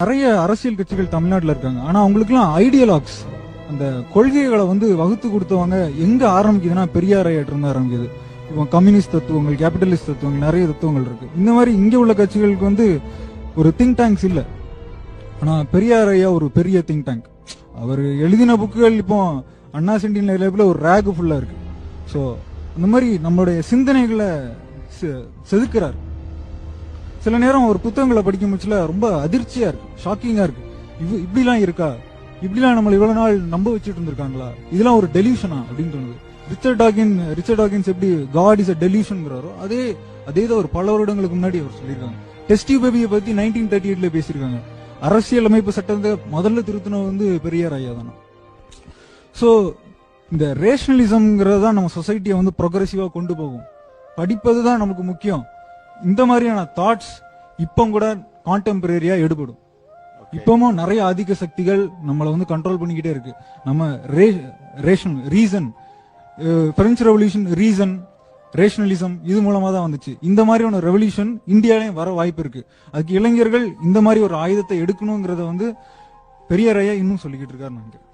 நிறைய அரசியல் கட்சிகள் தமிழ்நாட்டில் இருக்காங்க. ஆனா அவங்களுக்குலாம் ஐடியலாக்ஸ், அந்த கொள்கைகளை வந்து வகுத்து கொடுத்தவங்க எங்க ஆரம்பிக்குதுன்னா பெரியார் இருந்து ஆரம்பிக்குது. இப்போ கம்யூனிஸ்ட் தத்துவங்கள், கேபிட்டலிஸ்ட் தத்துவங்கள், நிறைய தத்துவங்கள் இருக்கு. இந்த மாதிரி இங்க உள்ள கட்சிகளுக்கு வந்து ஒரு திங்க் டேங்க்ஸ் இல்ல. ஆனா பெரியார் ஐயா ஒரு பெரிய திங்க் டேங்க். அவர் எழுதின புக்குகள் இப்போ அண்ணா சென்டின் லைப்ல ஒரு ரேக் ஃபுல்லா இருக்கு. ஸோ அந்த மாதிரி நம்மளுடைய சிந்தனைகளை செதுக்கிறார். சில நேரம் ஒரு புத்தகங்களை படிக்கும் முச்சுல ரொம்ப அதிர்ச்சியா இருக்கு, ஷாக்கிங்கா இருக்கு. இப்படிலாம் இருக்கா, இப்படிலாம் நம்மள இவ்வளவு நாள் நம்ப வச்சுட்டு இருந்திருக்காங்களா, இதெல்லாம் ஒரு டெலியூஷனா அப்படின்னு தோணுது. ரிச்சர்ட் டாக்கின்ஸ் எப்படி காட் இஸ் அ டெலியூஷன்ங்கிறாரோ அதேதான் ஒரு பல வருடங்களுக்கு முன்னாடி அவர் சொல்லியிருக்காங்க. டெஸ்ட் டியூப் பேபியை பத்தி 1938ல பேசியிருக்காங்க. அரசியல் அமைப்பு சட்டத்தை முதல்ல திருத்தினது வந்து பெரியார் ஐயா தானே. சோ இந்த ரேஷனலிசம்ங்கிறதா நம்ம சொசைட்டியை வந்து ப்ரோக்ரெசிவா கொண்டு போகும். படிப்பதுதான் நமக்கு முக்கியம். இந்த மாதிரியான தாட்ஸ் இப்போ கூட கான்டெம்பரரியா எடுபடும். இப்பவும் நிறைய ஆதிக்க சக்திகள் நம்மளை வந்து கண்ட்ரோல் பண்ணிக்கிட்டே இருக்கு. நம்ம reason, French revolution reason, rationalism இது மூலமா தான் வந்துச்சு. இந்த மாதிரியான ரெவல்யூஷன் இந்தியாவிலையும் வர வாய்ப்பு இருக்கு. அதுக்கு இளைஞர்கள் இந்த மாதிரி ஒரு ஆயுதத்தை எடுக்கணுங்கிறத வந்து பெரியார் ஐயா இன்னும் சொல்லிக்கிட்டு இருக்காரு நினைக்கிறேன்.